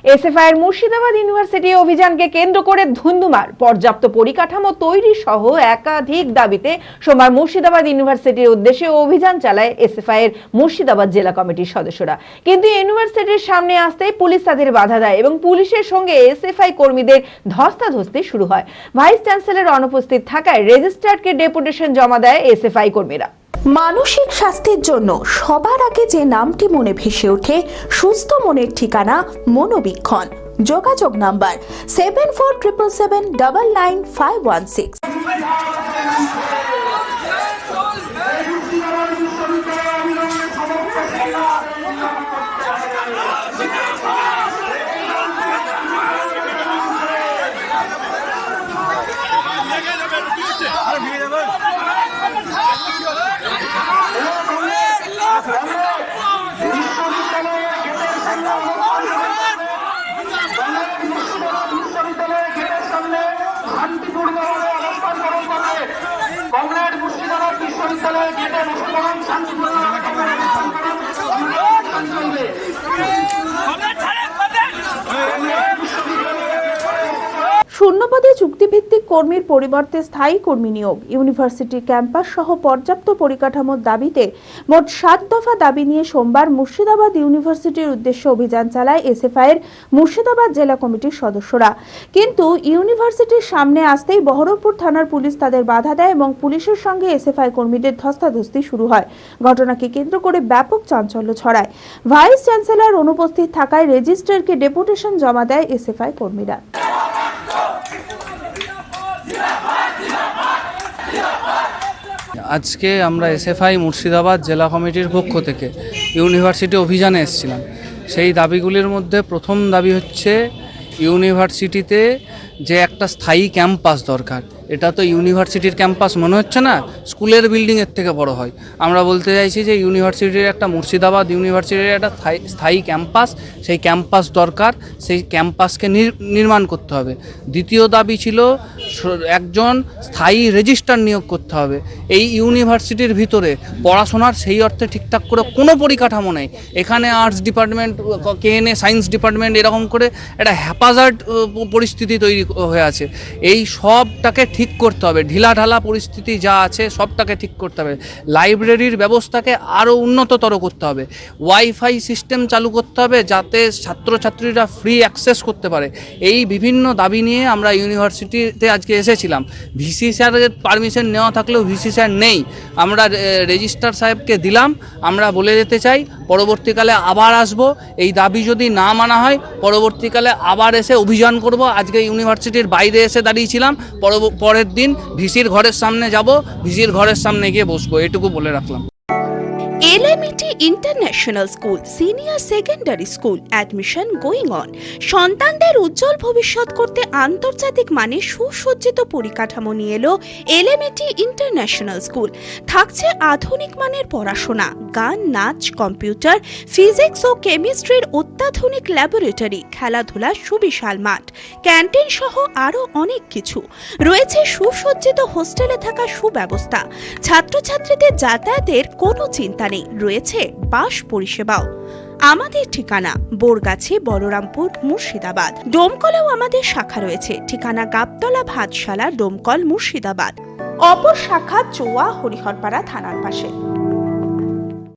SFI এর Murshidabad university অভিযানকে কেন্দ্র করে ধুন্ধুমার। পর্যাপ্ত পরিকাঠামো তৈরি সহ একাধিক দাবিতে সোমবার মুর্শিদাবাদ ইউনিভার্সিটির উদ্দেশ্যে অভিযান চালায় এসএফআই এর মুর্শিদাবাদ জেলা কমিটির সদস্যরা। কিন্তু ইউনিভার্সিটির সামনে আসতেই পুলিশ তাদের বাধা দেয় এবং পুলিশের সঙ্গে এসএফআই কর্মীদের ধস্তাধস্তি শুরু হয়। ভাইস চ্যান্সেলর অনুপস্থিত থাকায় রেজিস্ট্রারকে ডেপুটেশন জমা দেয় এসএফআই কর্মীরা। মানসিক স্বাস্থ্যের জন্য সবার আগে যে নামটি মনে ভেসে ওঠে, সুস্থ মনের ঠিকানা মনোবীক্ষণ। যোগাযোগ নাম্বার 7477799516। শূন্যপদে চুক্তিভিত্তিক কর্মীর পরিবর্তে স্থায়ী কর্মী নিয়োগ, ইউনিভার্সিটির ক্যাম্পাস সহ পর্যাপ্ত পরিকাঠামোর দাবিতে মোট 7 দফা দাবি নিয়ে সোমবার মুর্শিদাবাদ ইউনিভার্সিটির উদ্দেশ্যে অভিযান চালায় এসএফআই এর মুর্শিদাবাদ জেলা কমিটির সদস্যরা। কিন্তু ইউনিভার্সিটির সামনে আসতেই বহরমপুর থানার পুলিশ তাদের বাধা দেয় এবং পুলিশের সঙ্গে এসএফআই কর্মীদের ধস্তাধস্তি শুরু হয়। ঘটনাকে কেন্দ্র করে ব্যাপক চাঞ্চল্য ছড়ায়। ভাইস চ্যান্সেলর অনুপস্থিত থাকায় রেজিস্ট্রারকে ডেপুটেশন জমা দেয় এসএফআই কর্মীরা। আজকে আমরা এসএফআই মুর্শিদাবাদ জেলা কমিটির পক্ষ থেকে ইউনিভার্সিটি অভিযানে এসেছিলাম। সেই দাবিগুলির মধ্যে প্রথম দাবি হচ্ছে ইউনিভার্সিটিতে যে একটা স্থায়ী ক্যাম্পাস দরকার। এটা তো ইউনিভার্সিটির ক্যাম্পাস মনে হচ্ছে না, স্কুলের বিল্ডিংয়ের থেকে বড় হয়। আমরা বলতে চাইছি যে ইউনিভার্সিটির একটা মুর্শিদাবাদ ইউনিভার্সিটির একটা স্থায়ী ক্যাম্পাস, সেই ক্যাম্পাস দরকার, সেই ক্যাম্পাসকে নির্মাণ করতে হবে। দ্বিতীয় দাবি ছিল একজন স্থায়ী রেজিস্ট্রার নিয়োগ করতে হবে। এই ইউনিভার্সিটির ভিতরে পড়াশোনার সেই অর্থে ঠিকঠাক করে কোনো পরিকাঠামো নেই। এখানে arts department, KNA science department, এরকম করে একটা হ্যাপাজার্ড পরিস্থিতি তৈরি হয়ে আছে। এই সবটাকে ঠিক করতে হবে। ঢিলাঢালা পরিস্থিতি যা আছে সবটাকে ঠিক করতে হবে। লাইব্রেরির ব্যবস্থাকে আরও উন্নততর করতে হবে। ওয়াইফাই সিস্টেম চালু করতে হবে যাতে ছাত্রছাত্রীরা ফ্রি অ্যাক্সেস করতে পারে। এই বিভিন্ন দাবি নিয়ে আমরা ইউনিভার্সিটিতে আজকে এসেছিলাম। ভিসি স্যারের পারমিশন নেওয়া থাকলেও ভিসি স্যার নেই। আমরা রেজিস্ট্রার সাহেবকে দিলাম। আমরা বলে যেতে চাই পরবর্তীকালে আবার আসব। এই দাবি যদি না মানা হয় পরবর্তীকালে আবার এসে অভিযান করব। আজকে ইউনিভার্সিটির বাইরে এসে দাঁড়িয়েছিলাম, পরের দিন ভিসির ঘরের সামনে যাব, ভিসির ঘরের সামনে গিয়ে বসবো, এটুকু বলে রাখলাম। LMT International School Senior Secondary School admission going on. সন্তানদের উজ্জ্বল ভবিষ্যৎ করতে আন্তর্জাতিক মানের সুসজ্জিত পরিকাঠামো নিয়ে এলো LMT International School। থাকছে আধুনিক মানের পড়াশোনা, গান, নাচ, কম্পিউটার, ফিজিক্স ও কেমিস্ট্রির অত্যাধুনিক ল্যাবরেটরি, খেলাধুলার সুবিশাল মাঠ, ক্যান্টিন সহ আরও অনেক কিছু। রয়েছে সুসজ্জিত হোস্টেলে থাকা সুব্যবস্থা। ছাত্রছাত্রীদের যাতায়াতের কোনো চিন্তা নেই, রয়েছে বাস পরিষেবাও। আমাদের ঠিকানা বোরগাছি, বলরামপুর, মুর্শিদাবাদ। ডোমকলেও আমাদের শাখা রয়েছে। ঠিকানা গাবতলা ভাতশালা, ডোমকল, মুর্শিদাবাদ। অপর শাখা চোয়া, হরিহরপাড়া থানার পাশে।